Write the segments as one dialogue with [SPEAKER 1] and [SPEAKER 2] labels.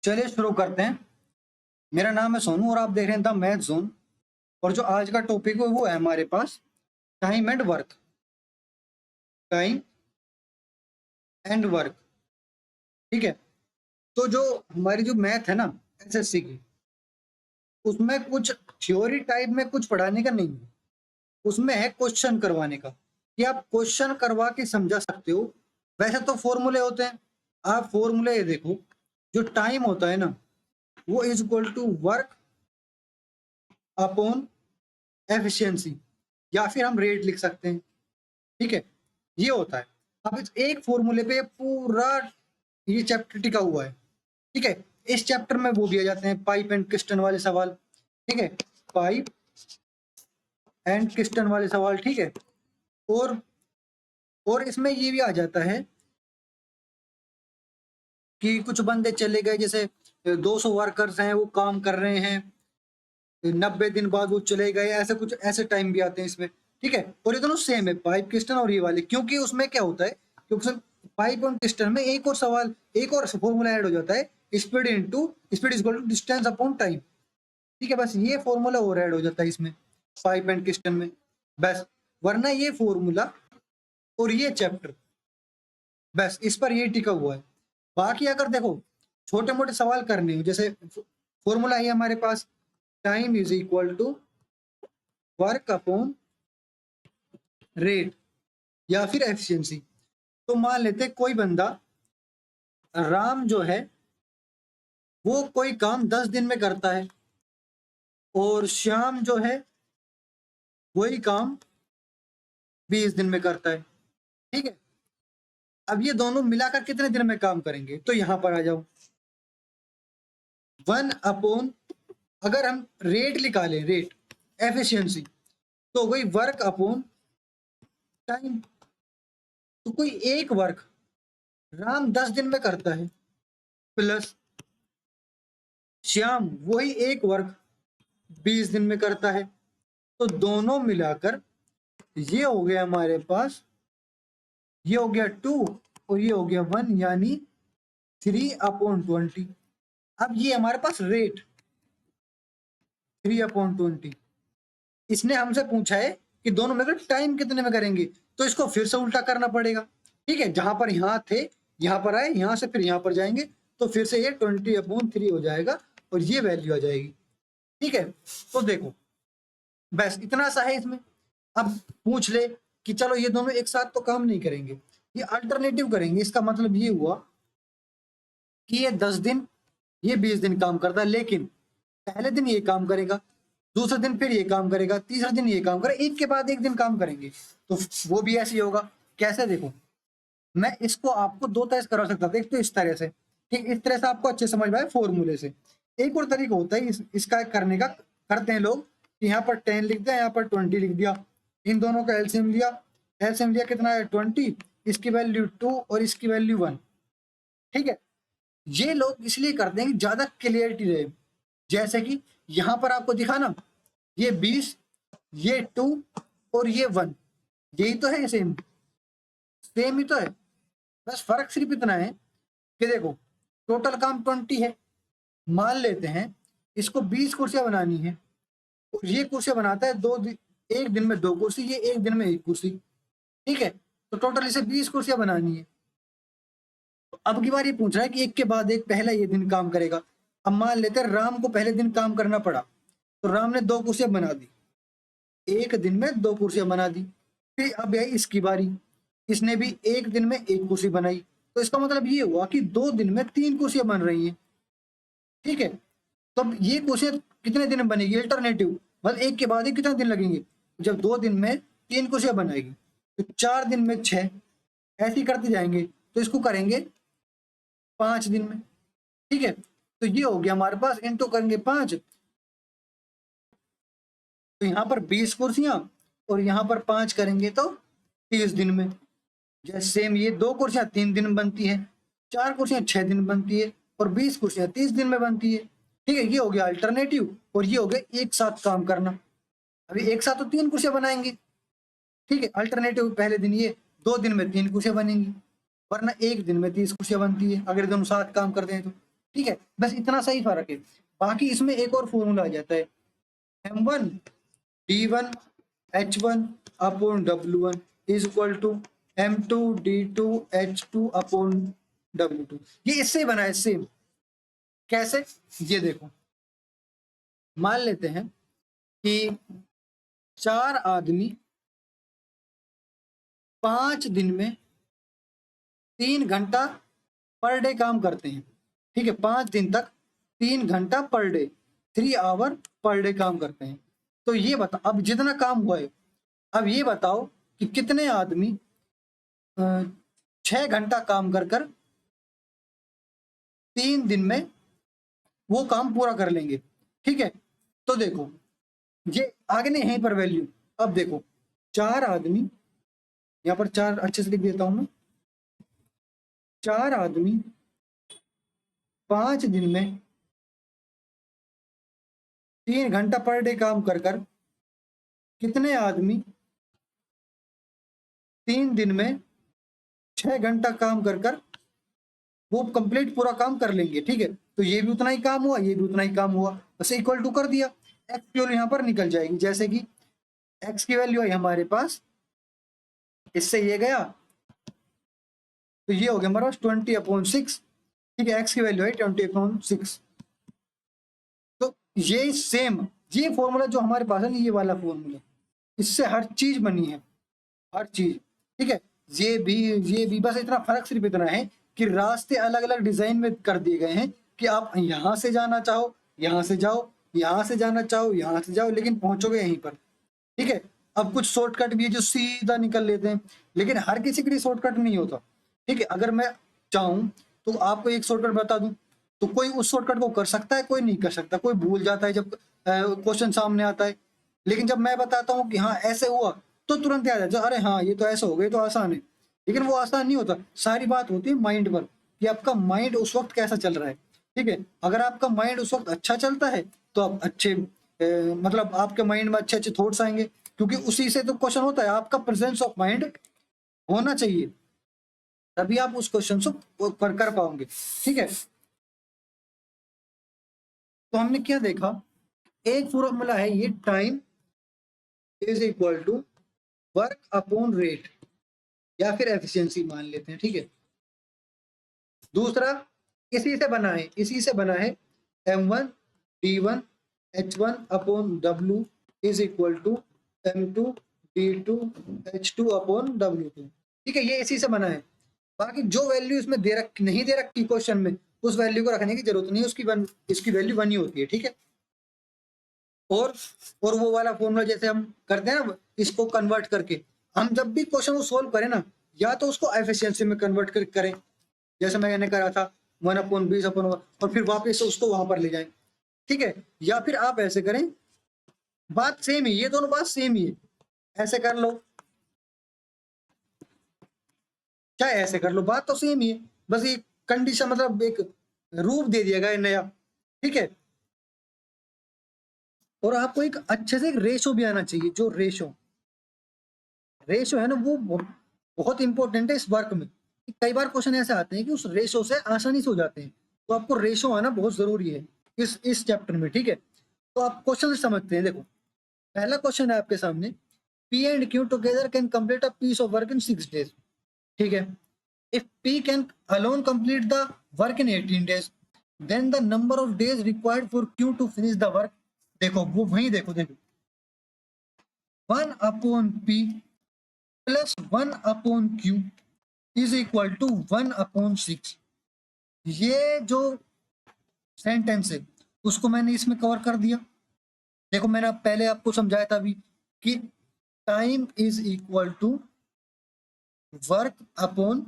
[SPEAKER 1] चलिए शुरू करते हैं। मेरा नाम है सोनू और आप देख रहे हैं द मैथ जोन। और जो आज का टॉपिक है वो है हमारे पास time and work. Time and work, ठीक है। तो जो हमारी जो मैथ है ना एसएससी की, उसमें कुछ थ्योरी टाइप में कुछ पढ़ाने का नहीं है, उसमें है क्वेश्चन करवाने का कि आप क्वेश्चन करवा के समझा सकते हो। वैसे तो फॉर्मूले होते हैं, आप फॉर्मूले ये देखो, जो टाइम होता है ना वो is equal to work upon efficiency, या फिर हम रेट लिख सकते हैं, ठीक है। ये होता है। अब इस एक फॉर्मूले पे पूरा ये चैप्टर टिका हुआ है, ठीक है। इस चैप्टर में वो भी आ जाते हैं पाइप एंड किस्टन वाले सवाल, ठीक है। पाइप एंड किस्टन वाले सवाल, ठीक है। और इसमें ये भी आ जाता है कि कुछ बंदे चले गए, जैसे 200 वर्कर्स हैं वो काम कर रहे हैं, 90 दिन बाद वो चले गए, ऐसे कुछ ऐसे टाइम भी आते हैं इसमें, ठीक है। और ये दोनों सेम है, पाइप किस्टन और ये वाले, क्योंकि उसमें क्या होता है, क्योंकि पाइप और किस्टन में एक और सवाल, एक और फॉर्मूला ऐड हो जाता है, speed into speed is equal to distance upon time, ठीक है। बस ये फॉर्मूला और ऐड हो जाता है इसमें पाइप एंड किस्टन में, बस। वरना ये फॉर्मूला और ये चैप्टर बस इस पर ये टिका हुआ है। बाकी अगर देखो छोटे मोटे सवाल करने हो, जैसे फॉर्मूला है हमारे पास, time is equal to work upon rate या फिर एफिशिएंसी। तो मान लेते कोई बंदा, राम जो है वो कोई काम 10 दिन में करता है और श्याम जो है वही काम 20 दिन में करता है, ठीक है। अब ये दोनों मिलाकर कितने दिन में काम करेंगे, तो यहां पर आ जाओ, 1 अपॉन, अगर हम रेट निकालें, रेट एफिशिएंसी, तो वही वर्क अपॉन टाइम। तो कोई एक वर्क राम 10 दिन में करता है, प्लस श्याम वही एक वर्क 20 दिन में करता है, तो दोनों मिलाकर ये हो गया हमारे पास, ये हो गया 2 और ये हो गया 1, यानी 3/20। अब ये हमारे पास रेट 3/20, इसने हमसे पूछा है कि दोनों में टाइम कितने में करेंगे, तो इसको फिर से उल्टा करना पड़ेगा, ठीक है। जहां पर यहाँ थे यहाँ पर आए, यहाँ से फिर यहाँ पर जाएंगे, तो फिर से ये 20/3 हो जाएगा और ये वैल्यू आ जाएगी, ठीक है। तो देखो बस इतना सा है इसमें। अब पूछ ले कि चलो ये दोनों एक साथ तो काम नहीं करेंगे, ये अल्टरनेटिव करेंगे। इसका मतलब ये हुआ कि ये 10 दिन, ये 20 दिन काम करता है, लेकिन पहले दिन ये काम करेगा, दूसरे दिन फिर ये काम करेगा, तीसरे दिन ये काम करेगा, एक के बाद एक दिन काम करेंगे। तो वो भी ऐसे ही होगा। कैसे, देखो मैं इसको आपको दो तरह से करा सकता था, एक तो इस तरह से, ठीक, इस तरह से आपको अच्छे समझ में आए फॉर्मूले से। एक और तरीका होता है इसका करने का, करते हैं लोग कि यहाँ पर 10 लिख दिया, यहाँ पर 20 लिख दिया, इन दोनों का एलसीएम लिया, एलसीएम लिया कितना है 20, इसकी वैल्यू 2 और इसकी वैल्यू 1, ठीक है। ये लोग इसलिए करते हैं कि ज्यादा क्लियरिटी रहे। जैसे कि यहाँ पर आपको दिखा ना, ये 20, ये 2 और ये 1, यही तो है, सेम सेम ही तो है। बस फर्क सिर्फ इतना है कि देखो टोटल काम 20 है, मान लेते हैं इसको 20 कुर्सियां बनानी है, और ये कुर्सियां बनाता है एक दिन में 2 कुर्सी, ये एक दिन में 1 कुर्सी, ठीक है। तो टोटल इसे 20 कुर्सियां बनानी है। तो अब की बार ये पूछ रहा है कि एक के बाद एक पहला ये दिन काम करेगा। अब मान लेते हैं राम को पहले दिन काम करना पड़ा, तो राम ने 2 कुर्सियां बना दी, एक दिन में 2 कुर्सियां बना दी। फिर अब है इसकी बारी, इसने भी एक दिन में 1 कुर्सी बनाई, तो इसका मतलब ये हुआ कि 2 दिन में 3 कुर्सियां बन रही हैं, ठीक है। तो अब ये कुर्सियां कितने दिन में बनेगी, अल्टरनेटिव, मतलब एक के बाद एक कितने दिन लगेंगे, जब 2 दिन में 3 कुर्सियां बनाएगी तो 4 दिन में 6, ऐसे ही करते जाएंगे। तो इसको करेंगे 5 दिन में, ठीक है। तो ये हो गया हमारे पास, इनटू करेंगे 5, तो यहाँ पर 20 कुर्सियां और यहाँ पर 5 करेंगे तो 30 दिन में। जैसे सेम ये 2 कुर्सियां 3 दिन में बनती है, 4 कुर्सियां 6 दिन में बनती है, और 20 कुर्सियां 30 दिन में बनती है, ठीक है। ये हो गया अल्टरनेटिव, और ये हो गया एक साथ काम करना। अभी एक साथ तो 3 कुर्सियां बनाएंगे, ठीक है। अल्टरनेटिव पहले दिन ये 2 दिन में 3 कुर्सियां बनेंगी, वरना एक दिन में 30 कुर्सियां बनती है अगर दोनों साथ काम करते हैं तो, ठीक है, बस इतना सा ही फर्क है। बाकी इसमें एक और फॉर्मूला आ जाता है, m1 d1 h1 upon w1 is equal to m2 d2 h2 upon w2। ये इससे बना है सेम। कैसे, ये देखो, मान लेते हैं कि 4 आदमी 5 दिन में 3 घंटा पर डे काम करते हैं। ठीक है, 5 दिन तक 3 घंटा per day, 3 our per day काम करते हैं। तो ये बताओ, अब जितना काम हुआ है, अब ये बताओ कि कितने आदमी 6 घंटा काम कर 3 दिन में वो काम पूरा कर लेंगे। ठीक है, तो देखो ये आगे नहीं, यहीं पर वैल्यू। अब देखो 4 आदमी, यहाँ पर 4 अच्छे से लिख देता हूं मैं, 4 आदमी 5 दिन में 3 घंटा पर डे काम कर कितने आदमी 3 दिन में 6 घंटा काम कर वो कंप्लीट पूरा काम कर लेंगे। ठीक है, तो ये भी उतना ही काम हुआ, ये भी उतना ही काम हुआ, बस इक्वल टू कर दिया। एक्स की वैल्यू यहाँ पर निकल जाएगी, जैसे कि एक्स की वैल्यू है हमारे पास, इससे ये गया तो ये हो गया हमारे पास 20/6। ठीक है, एक्स की वैल्यू है 20/6। तो ये सेम, ये फॉर्मूला जो हमारे पास है ना, ये वाला फॉर्मूला, इससे हर चीज बनी है, हर चीज। ठीक है, ये भी बस इतना फर्क सिर्फ इतना है कि रास्ते अलग अलग डिजाइन में कर दिए गए हैं कि आप यहाँ से जाना चाहो यहाँ से जाओ, यहाँ से जाना चाहो यहाँ से जाओ, लेकिन पहुंचोगे यहीं पर। ठीक है, अब कुछ शॉर्टकट भी है जो सीधा निकल लेते हैं, लेकिन हर किसी के लिए शॉर्टकट नहीं होता। ठीक है, अगर मैं चाहूँ तो आपको एक शॉर्टकट बता दूं, तो कोई उस शॉर्टकट को कर सकता है, कोई नहीं कर सकता, कोई भूल जाता है जब क्वेश्चन सामने आता है। लेकिन जब मैं बताता हूँ कि हाँ ऐसे हुआ, तो तुरंत याद आ जाए, अरे हाँ ये तो ऐसा हो गया, तो आसान है। लेकिन वो आसान नहीं होता, सारी बात होती है माइंड पर, कि आपका माइंड उस वक्त कैसा चल रहा है। ठीक है, अगर आपका माइंड उस वक्त अच्छा चलता है तो आप अच्छे मतलब आपके माइंड में अच्छे अच्छे थॉट्स आएंगे, क्योंकि उसी से तो क्वेश्चन होता है। आपका प्रेजेंस ऑफ माइंड होना चाहिए, तभी आप उस क्वेश्चन को कर पाओगे। ठीक है, तो हमने क्या देखा, एक फॉर्मूला है ये, time is equal to work upon rate, या फिर एफिशिएंसी मान लेते हैं। ठीक है, दूसरा इसी से बना है m1 d1 h1 upon w is equal to m2 d2 h2 upon w2। ठीक है, ये इसी से बना है। बाकी जो वैल्यू इसमें नहीं दे रखी क्वेश्चन में, उस वैल्यू को रखने की जरूरत नहीं है, इसकी वैल्यू 1 ही होती है। ठीक है, और वो वाला फॉर्मूला जैसे हम करते हैं ना, इसको कन्वर्ट करके हम जब भी क्वेश्चन को सोल्व करें ना, या तो उसको एफिशिएंसी में कन्वर्ट करें, जैसे मैंने करा था 1/20/1, और फिर वापस उसको वहां पर ले जाएं। ठीक है, या फिर आप ऐसे करें, बात सेम ही, ये दोनों बात सेम ही है, ऐसे कर लो चाहे ऐसे कर लो, बात तो सेम ही है, बस ये कंडीशन मतलब एक रूप दे दिया गया है नया। ठीक है, और आपको एक अच्छे से एक रेशो भी आना चाहिए, जो रेशो है ना, वो बहुत इंपॉर्टेंट है इस वर्क में। कई बार क्वेश्चन ऐसे आते हैं कि उस रेशो से आसानी से हो जाते हैं, तो आपको रेशो आना बहुत जरूरी है इस चैप्टर में। ठीक है, तो आप क्वेश्चन समझते हैं। देखो पहला क्वेश्चन है आपके सामने, P and Q together can complete a piece of work in 6 days। ठीक है, if P can alone complete the work in 18 days, then the number of days required for Q to finish the work, देखो वो वही देखो 1/P plus 1/Q is equal to 1/6। ये जो sentence है उसको मैंने इसमें कवर कर दिया। देखो मैंने पहले आपको समझाया था अभी कि time is equal to work upon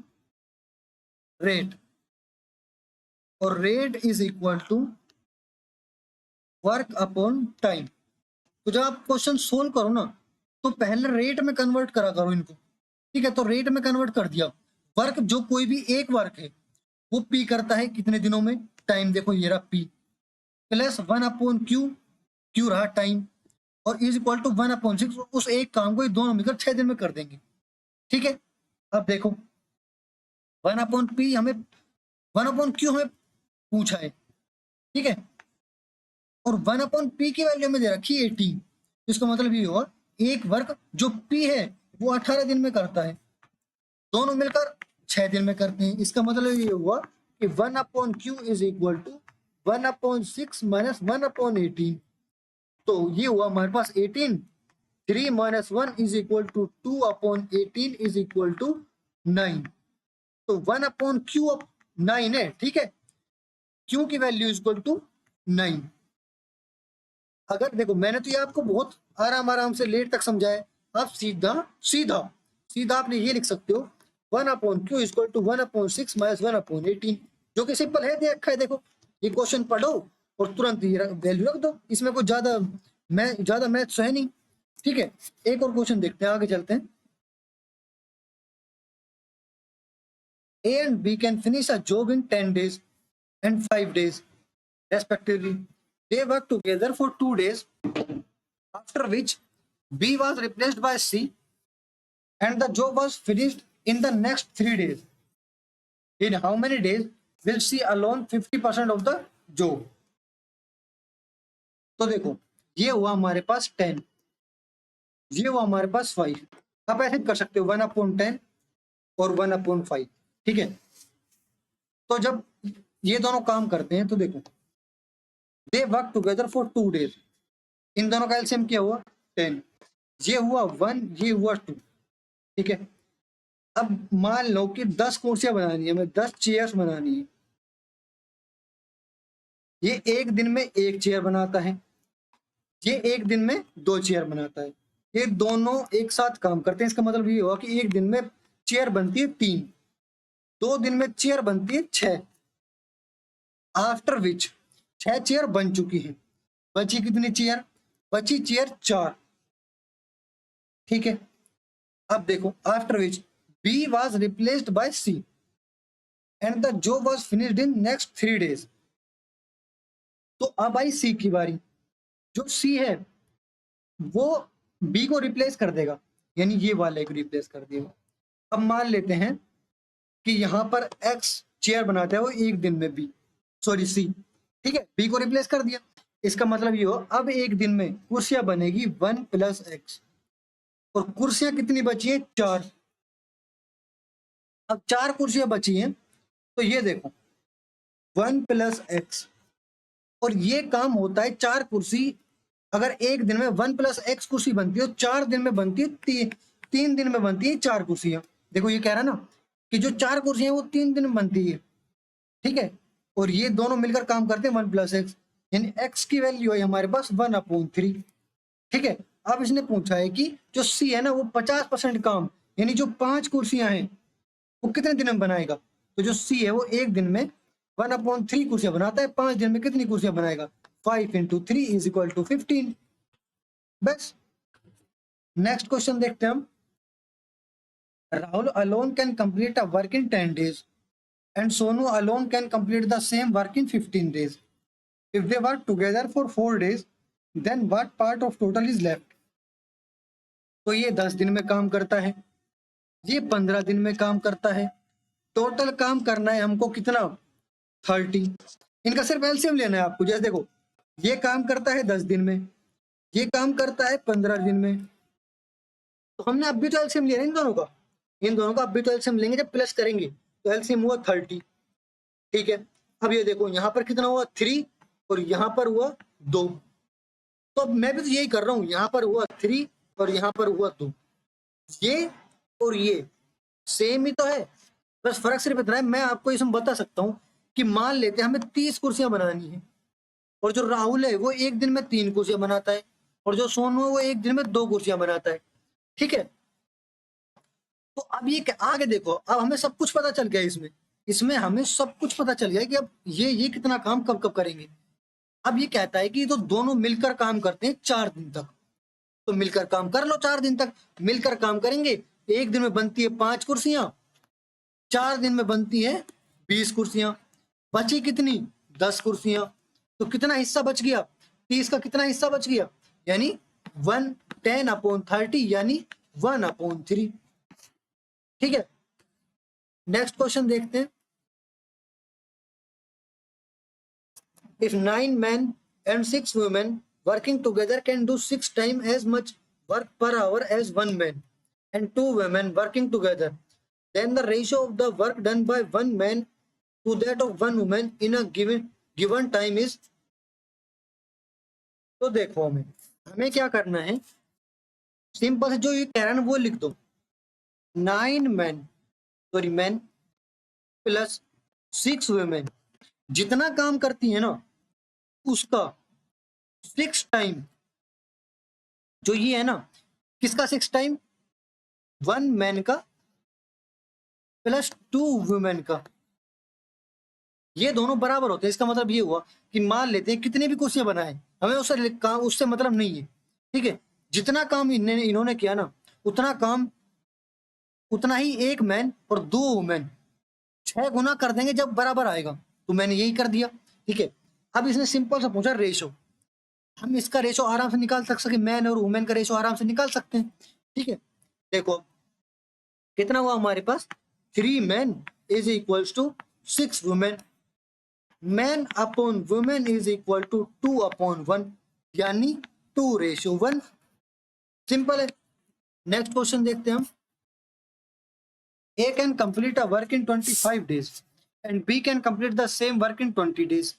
[SPEAKER 1] rate, और rate is equal to work upon time. तो जब आप क्वेश्चन सोल्व करो ना, तो पहले रेट में कन्वर्ट करा करो इनको। ठीक है, तो रेट में कन्वर्ट कर दिया, वर्क जो कोई भी एक वर्क है वो पी करता है कितने दिनों में, टाइम देखो ये रहा पी, प्लस 1/Q, क्यू रहा टाइम, और इज इक्वल टू 1/6। उस एक काम को ये दोनों मिलकर 6 दिन में कर देंगे। ठीक है, अब देखो 1/P हमें 1/Q हमें पूछा है, ठीक है। और 1/p की वैल्यू में दे रखी है 18, इसका मतलब ये हुआ एक वर्क जो p है वो 18 दिन में करता है, दोनों मिलकर 6 दिन में करते हैं। इसका मतलब ये हुआ कि 1/q is equal to 1/6 minus 1/18। तो ये हुआ हमारे पास 18, 3 minus 1 is equal to 2/18 is equal to 9। तो 1/q 9 है, ठीक है, q की वैल्यू इज इक्वल टू 9। अगर देखो मैंने तो ये आपको बहुत आराम आराम से लेट तक समझाया, आप सीधा सीधा सीधा आपने ये लिख सकते हो 1/q is equal to 1/6 minus 1/18, जो कि सिंपल है, दे रखा है। देखो ये क्वेश्चन पढ़ो और तुरंत ये वैल्यू रख दो, इसमें कोई ज्यादा मैथ्स है नहीं, ठीक है। एक और क्वेश्चन देखते हैं, आगे चलते हैं। A and B can finish a job in 10 days and 5 days respectively. They work together for 2 days, after which B was replaced by C and the job was finished in the next 3 days. In how many days will C alone 50% of the job? तो देखो ये हुआ हमारे पास 10, ये हुआ हमारे पास 5। आप ऐसे कर सकते हो 1/10 और 1/5, ठीक है। तो जब ये दोनों काम करते हैं तो देखो they work together for 2 days, इन दोनों का एलसीएम क्या हुआ 10, ये हुआ 1, ये हुआ 2, ठीक है। अब मान लो कि 10 कुर्सियां बनानी है, हमें 10 चेयर्स बनानी है, ये एक दिन में एक चेयर बनाता है, ये एक दिन में 2 चेयर बनाता है, ये दोनों एक साथ काम करते हैं। इसका मतलब ये हुआ कि एक दिन में चेयर बनती है 3, 2 दिन में चेयर बनती है 6, आफ्टर विच 6 चेयर बन चुकी है, बची कितनी चेयर, बची चेयर 4, ठीक है। अब देखो after which B was replaced by C and the job was finished in next 3 days. तो अब आई सी की बारी, जो सी है वो बी को रिप्लेस कर देगा, यानी ये वाले को रिप्लेस कर देगा। अब मान लेते हैं कि यहाँ पर एक्स चेयर बनाता है वो एक दिन में, बी सॉरी सी, ठीक है, बी को रिप्लेस कर दिया। इसका मतलब ये हो अब एक दिन में कुर्सियां बनेगी 1 + x, और कुर्सियां कितनी बची है 4। अब 4 कुर्सियां बची हैं, तो ये देखो 1 + x, और ये काम होता है 4 कुर्सी, अगर एक दिन में 1 + x कुर्सी बनती है तो 4 दिन में बनती है 3 दिन में बनती है 4 कुर्सियां। देखो ये कह रहा है ना कि जो 4 कुर्सियां वो 3 दिन में बनती है, ठीक है। और ये दोनों मिलकर काम करते हैं 1 + x, यानी x की वैल्यू है हमारे पास 1/3, ठीक है। अब इसने पूछा है कि जो सी है ना वो 50% काम, यानी जो 5 कुर्सियां हैं वो कितने दिन में बनाएगा। तो जो सी है वो एक दिन में 1/3 कुर्सियां बनाता है, 5 दिन में कितनी कुर्सियां बनाएगा, 5 × 3 = 15। बस नेक्स्ट क्वेश्चन देखते हैं हम। Rahul alone can complete a work in 10 days and Sonu alone can complete the same work in 15 days. If they work together for 4 days, then what part of total is left? तो ये 10 दिन में काम करता है, ये 15 दिन में काम करता है, टोटल काम करना है हमको कितना 30। इनका सिर्फ एलसीएम लेना है आपको। जैसे देखो ये काम करता है 10 दिन में, ये काम करता है 15 दिन में, तो हमने अब भी तो एलसीएम लिया इन दोनों का, इन दोनों का अब भी तो एलसीएम लेंगे जब प्लस करेंगे, तो एलसीएम हुआ 30, ठीक है। अब ये देखो यहाँ पर कितना हुआ 3 और यहाँ पर हुआ 2, तो अब मैं भी तो यही कर रहा हूँ, यहाँ पर हुआ 3 और यहाँ पर हुआ 2, ये और ये सेम ही तो है, बस फर्क सिर्फ इतना है। मैं आपको इसमें बता सकता हूँ कि मान लेते हैं हमें 30 कुर्सियां बनानी है, और जो राहुल है वो एक दिन में 3 कुर्सियां बनाता है, और जो सोनू है वो एक दिन में 2 कुर्सियां बनाता है, ठीक है। तो अब ये आगे देखो, अब हमें सब कुछ पता चल गया, इसमें इसमें हमें सब कुछ पता चल गया कि अब ये कितना काम कब कब करेंगे। अब ये कहता है कि तो दोनों मिलकर काम करते हैं 4 दिन तक, तो मिलकर काम कर लो 4 दिन तक, मिलकर काम करेंगे। एक दिन में बनती है 5 कुर्सियां, 4 दिन में बनती है 20 कुर्सियां, बची कितनी 10 कुर्सियां, तो कितना हिस्सा बच गया 30 का कितना हिस्सा बच गया, यानी 1/10/30 यानी 1/3, ठीक है। नेक्स्ट क्वेश्चन देखते हैं। if 9 men and 6 women working together can do 6 times as much work per hour as 1 man and 2 women working together, then the ratio of the work done by 1 man to that of 1 woman in a given time is। तो देखो हमें हमें क्या करना है, simple से जो ये कह रहा है ना वो लिख दो। 9 men sorry man plus 6 women जितना काम करती है ना उसका 6 टाइम, जो ये है ना किसका 6 टाइम, 1 man का प्लस 2 women का, ये दोनों बराबर होते हैं। इसका मतलब ये हुआ कि मान लेते हैं कितने भी कुर्सियां बनाए, हमें उससे मतलब नहीं है, ठीक है। जितना काम इन्होंने किया ना उतना काम उतना ही 1 मैन और 2 वुमेन 6 गुना कर देंगे जब बराबर आएगा। तो मैंने यही कर दिया, ठीक है। अब इसने सिंपल सा पूछा रेशो, हम इसका रेशो आराम से निकाल सकते, मैन और वुमेन का रेशो आराम से निकाल सकते हैं, ठीक है। देखो कितना हुआ हमारे पास, 3 men is equals to 6 women, man upon women is equal to 2/1, यानी 2:1। सिंपल है। नेक्स्ट क्वेश्चन देखते हैं हम। A can complete a work in 25 days and B can complete the same work in 20 days.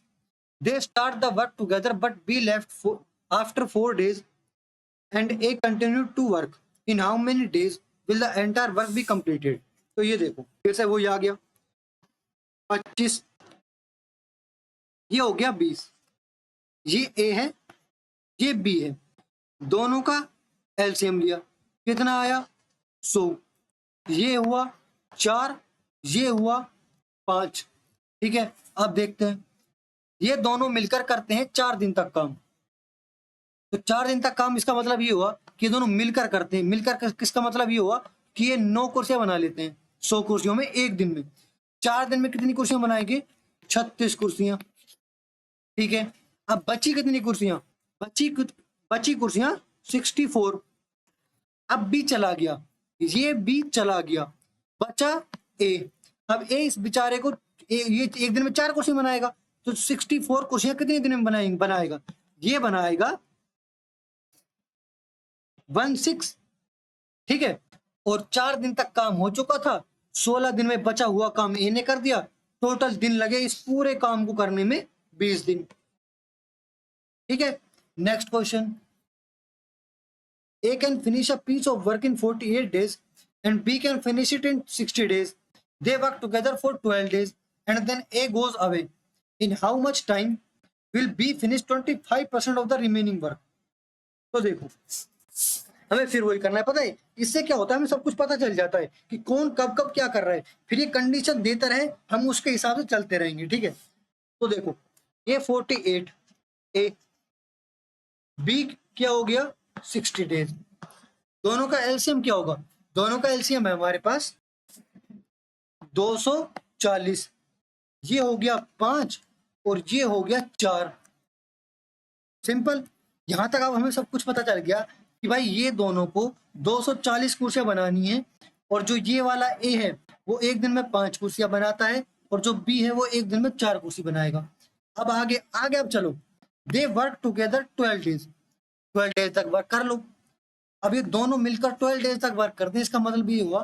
[SPEAKER 1] They start the work together but B left after 4 days and A continued to work. In how many days will the entire work be completed? तो ये देखो फिर से वही आ गया 25, ये हो गया 20, ये A है ये B है, दोनों का एलसीएम लिया, कितना आया 100, ये हुआ 4, ये हुआ 5, ठीक है। अब देखते हैं, ये दोनों मिलकर करते हैं 4 दिन तक काम, तो 4 दिन तक काम, इसका मतलब ये हुआ कि ये दोनों मिलकर करते हैं। मिलकर किसका मतलब ये हुआ कि ये 9 कुर्सियां बना लेते हैं 100 कुर्सियों में एक दिन में। 4 दिन में कितनी कुर्सियां बनाएंगे, 36 कुर्सियां, ठीक है। अब बची कितनी कुर्सियां, बची कुर्सियां 64। अब बी चला गया, ये बी चला गया, बचा ए। अब ए इस बेचारे को ये एक दिन में 4 कुर्सी बनाएगा, तो 64 कुर्सियां कितने दिन में बनाएगा, ये बनाएगा 16, ठीक है। और 4 दिन तक काम हो चुका था, 16 दिन में बचा हुआ काम ए ने कर दिया, टोटल दिन लगे इस पूरे काम को करने में 20 दिन, ठीक है। Next question. A can finish a piece of work in 48 days and B can finish it in 60 days. They work together for 12 days and then A goes away. In how much time will B finish 25% of the remaining work? तो देखो हमें फिर वही करना है, पता है इससे क्या होता है, हमें सब कुछ पता चल जाता है कि कौन कब कब क्या कर रहा है, फिर ये कंडीशन देता रहे हम उसके हिसाब से चलते रहेंगे, ठीक है। तो देखो ये 48, ए बी क्या हो गया 60 डेज, दोनों का एलसीएम क्या होगा, दोनों का एलसीएम है हमारे पास 240, ये हो गया 5 और ये हो गया 4। सिंपल, यहां तक अब हमें सब कुछ पता चल गया कि भाई ये दोनों को 240 कुर्सियां बनानी है, और जो ये वाला ए है वो एक दिन में 5 कुर्सियां बनाता है, और जो बी है वो एक दिन में 4 कुर्सी बनाएगा। अब आगे आगे अब चलो, दे वर्क टुगेदर 12 डेज, 12 डेज तक वर्क कर लो। अब ये दोनों मिलकर 12 डेज तक वर्क करते हैं, इसका मतलब ये हुआ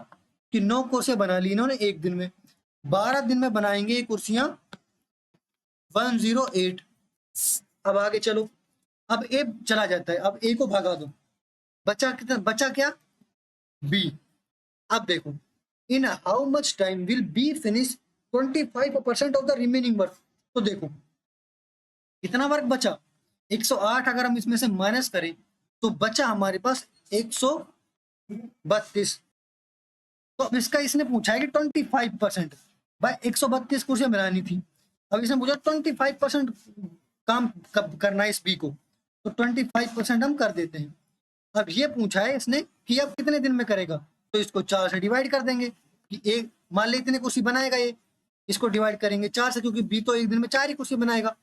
[SPEAKER 1] कि 9 कुर्सियां बना ली इन्होंने एक दिन में, 12 दिन में बनाएंगे ये कुर्सियां 108। अब आगे चलो, अब ए चला जाता है, अब ए को भगा दो, बचा कितना, बचा क्या बी। अब देखो in how much time will be finish 25% of the remaining work. तो देखो कितना वर्क बचा 108, अगर हम इसमें से माइनस करें तो बचा हमारे पास 132। तो अब इसका इसने पूछा है कि 25%, भाई 132 कुर्सियां बनानी थी, अब इसने पूछा 25% काम कब करना है इस बी को, तो 25% हम कर देते हैं। अब ये पूछा है इसने कि अब कितने दिन में करेगा, तो इसको 4 से डिवाइड कर देंगे कि एक मान ली इतने कुर्सी बनाएगा ये, इसको डिवाइड करेंगे 4 से, क्योंकि बी तो एक दिन में 4 ही कुर्सी बनाएगा।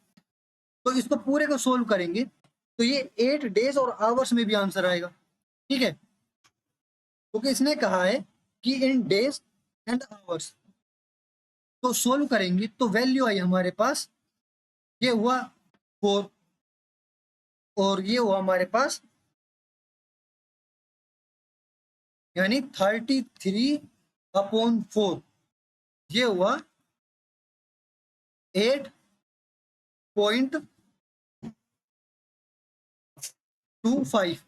[SPEAKER 1] तो इसको पूरे को सोल्व करेंगे तो ये 8 डेज और आवर्स में भी आंसर आएगा, ठीक है, क्योंकि इसने कहा है कि इन डेज एंड आवर्स। तो सोल्व करेंगे तो वैल्यू आई हमारे पास, ये हुआ 4 और ये हुआ हमारे पास यानी 33/4 ये हुआ 8.25।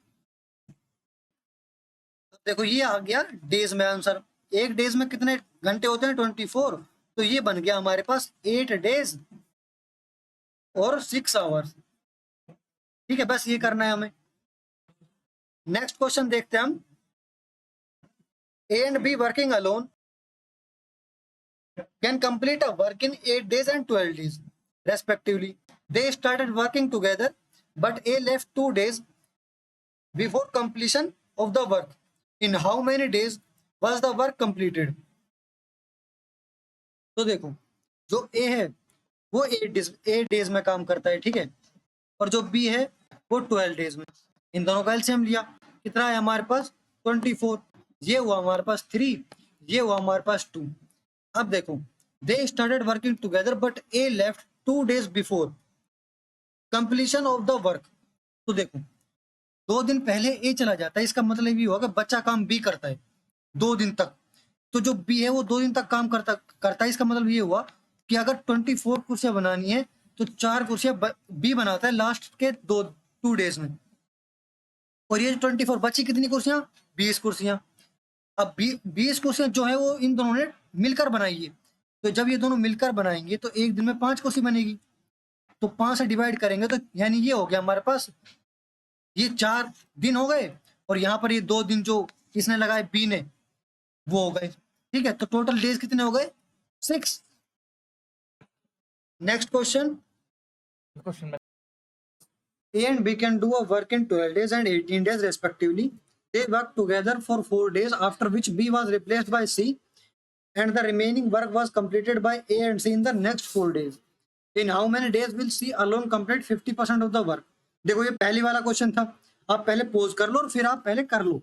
[SPEAKER 1] देखो ये आ गया डेज में आंसर। एक डेज में कितने घंटे होते हैं 24, तो ये बन गया हमारे पास 8 डेज और 6 आवर्स। ठीक है, बस ये करना है हमें। नेक्स्ट क्वेश्चन देखते हैं हम। A and be working alone can complete a work in 8 days and 12 days respectively. They started working together, but A left 2 days before completion of the work. In how many days was the work completed? तो देखो, जो A है वो 8 days में काम करता है, ठीक है, और जो B है वो 12 डेज में। इन दोनों का एलसीएम लिया, कितना है हमारे पास 24। ये हुआ हमारे पास 3, ये हुआ हमारे पास 2। अब देखो, they started working together but A left 2 days before completion of the work। तो देखो 2 दिन पहले ए चला जाता है, इसका मतलब ये हुआ कि बच्चा काम बी करता है 2 दिन तक। तो जो बी है वो 2 दिन तक काम करता है। इसका मतलब ये हुआ कि अगर 24 कुर्सियां बनानी है तो 4 कुर्सियां बी बनाता है लास्ट के 2 डेज में। और ये 24 बची कितनी कुर्सियां, 20 कुर्सियां। अब 20 कुर्सियां जो है वो इन दोनों ने मिलकर बनाई है। तो जब ये दोनों मिलकर बनाएंगे तो एक दिन में 5 कुर्सी बनेगी। तो 5 से डिवाइड करेंगे तो यानी ये हो गया हमारे पास, ये 4 दिन हो गए और यहाँ पर ये 2 दिन जो इसने लगाए बी ने वो हो गए। ठीक है, तो टोटल डेज कितने हो गए 6। Next question. A and B can do a work in 12 days and 18 days respectively. They worked together for 4 days, after which B was replaced by C and the remaining work was completed by A and C in the next 4 days. In how many days will C alone complete 50% of the work? देखो ये पहली वाला question था, आप पहले pose कर लो और फिर आप पहले कर लो,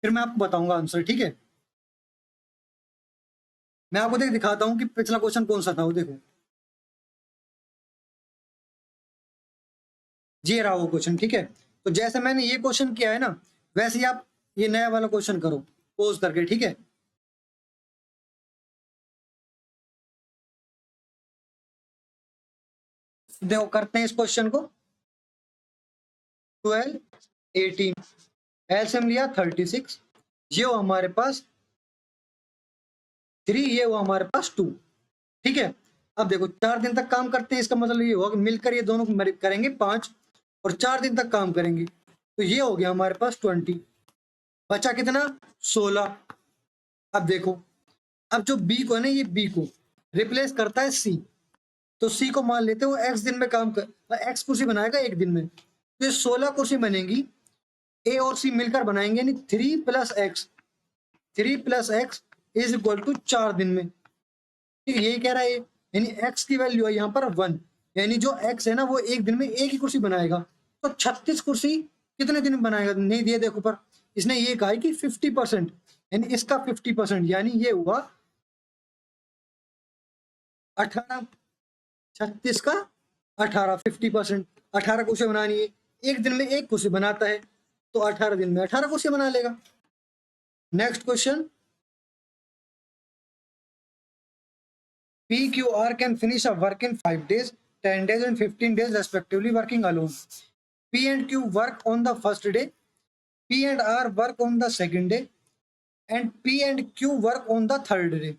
[SPEAKER 1] फिर मैं आपको बताऊंगा आंसर। ठीक है, मैं आपको दिखाता हूं कि पिछला क्वेश्चन कौन सा था। वो देखो ये रहा वो क्वेश्चन। ठीक है, तो जैसे मैंने ये क्वेश्चन किया है ना, वैसे ही आप ये नया वाला क्वेश्चन करो पोज करके। ठीक है, देखो करते हैं इस क्वेश्चन को। 12 18 एलसीएम लिया 36, ये हो हमारे पास 3, ये हुआ हमारे पास 2। ठीक है, अब देखो 4 दिन तक काम करते हैं, इसका मतलब ये होगा कि मिलकर ये दोनों करेंगे 5 और 4 दिन तक काम करेंगे। तो ये हो गया हमारे पास 20, बचा कितना 16। अब देखो, अब जो बी को है ना, ये बी को रिप्लेस करता है सी। तो सी को मान लेते हो एक्स दिन में काम कर, एक्स कुर्सी बनाएगा एक दिन में, तो ये 16 कुर्सी बनेगी। ए और सी मिलकर बनाएंगे यानी 3 + x, 3 + x is equal to 4 दिन में। ठीक है, यही कह रहा है, यानी x की वैल्यू है यहाँ पर 1, यानी जो x है ना वो एक दिन में एक ही कुर्सी बनाएगा। तो 36 कुर्सी कितने दिन में बनाएगा नहीं दिए देखो, पर इसने ये कहा है कि 50%, यानी इसका 50%, यानी ये हुआ 18, 36 का 18, 50%। 18 कुर्सी बनानी है, एक दिन में एक कुर्सी बनाता है, तो 18 दिन में 18 कुर्सी बना लेगा। Next question. PQR can finish a work in 5 days, 10 days and 15 days respectively working alone. P and Q work on the first day, P and R work on the second day, and P and Q work on the third day,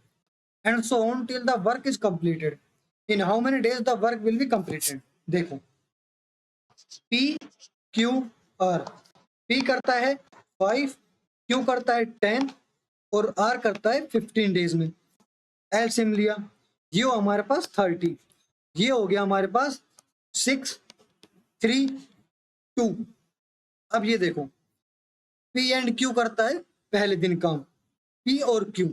[SPEAKER 1] and so on till the work is completed. In how many days the work will be completed? देखो P Q R, P करता है 5, Q करता है 10 और R करता है 15 days में। LCM लिया, ये हो हमारे पास 30, ये हो गया हमारे पास 6 3 2। अब ये देखो P एंड Q करता है पहले दिन काम, P और Q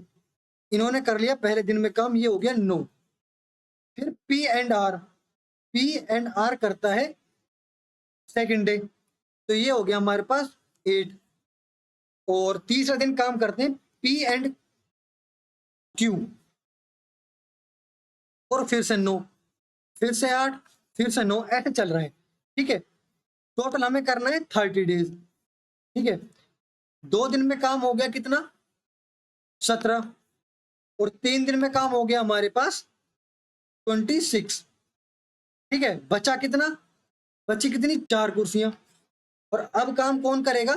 [SPEAKER 1] इन्होंने कर लिया पहले दिन में काम, ये हो गया 9। फिर P एंड R करता है सेकंड डे, तो ये हो गया हमारे पास 8। और तीसरा दिन काम करते हैं P एंड Q, और फिर से 9, फिर से 8, फिर से 9, ऐसे चल रहा है। ठीक है, टोटल हमें करना है 30 डेज। ठीक है, 2 दिन में काम हो गया कितना, 17, और 3 दिन में काम हो गया हमारे पास 26। ठीक है, बचा कितना, बची कितनी, 4 कुर्सियां। और अब काम कौन करेगा,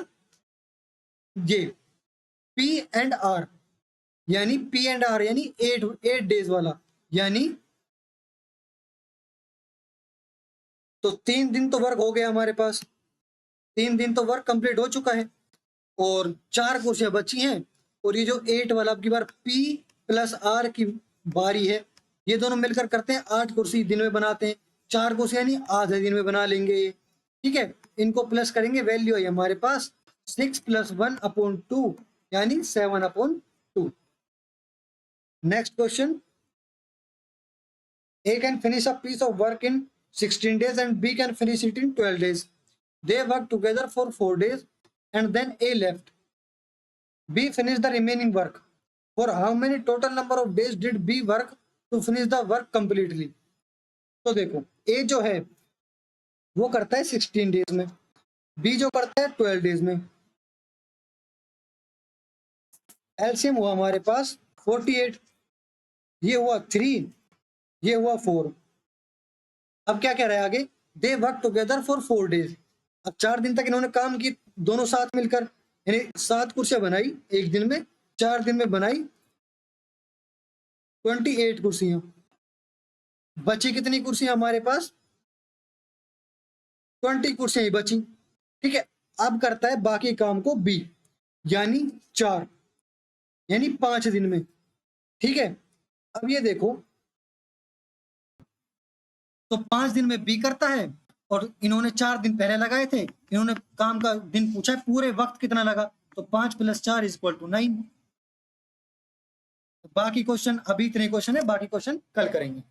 [SPEAKER 1] ये P&R, यानी P&R यानी 8 डेज वाला, यानी तो 3 दिन तो वर्क हो गया हमारे पास, 3 दिन तो वर्क कंप्लीट हो चुका है, और 4 कुर्सियां बची हैं। और ये जो 8 वाला अब की बार P+R की बारी है, ये दोनों मिलकर करते हैं 8 कुर्सी दिन में बनाते हैं, 4 कुर्सी यानी आधे दिन में बना लेंगे। ठीक है, इनको प्लस करेंगे, वैल्यू है हमारे पास 6 + 1/2 यानी 7/2। Next question, A can finish a piece of work in 16 days and B can finish it in 12 days. They work together for 4 days and then A left. B finished the remaining work. For how many total number of days did B work to finish the work completely? तो देखो, A जो है वो करता है 16 days में, B जो करता है 12 डेज में। एलसीएम हुआ हमारे पास 48, ये हुआ 3, ये हुआ 4। अब क्या कह रहा है आगे, दे वर्क टुगेदर फॉर 4 डेज। अब 4 दिन तक इन्होंने काम की दोनों साथ मिलकर, यानी 7 कुर्सियां बनाई एक दिन में, 4 दिन में बनाई 28 कुर्सियां। बची कितनी कुर्सियां हमारे पास, 20 कुर्सियां ही बची। ठीक है, अब करता है बाकी काम को बी, यानी 4, यानी 5 दिन में। ठीक है, अब ये देखो, तो 5 दिन में बी करता है, और इन्होंने 4 दिन पहले लगाए थे, इन्होंने काम का दिन पूछा है, पूरे वक्त कितना लगा, तो 5 + 4 = 9। बाकी क्वेश्चन, अभी इतने क्वेश्चन है, बाकी क्वेश्चन कल करेंगे।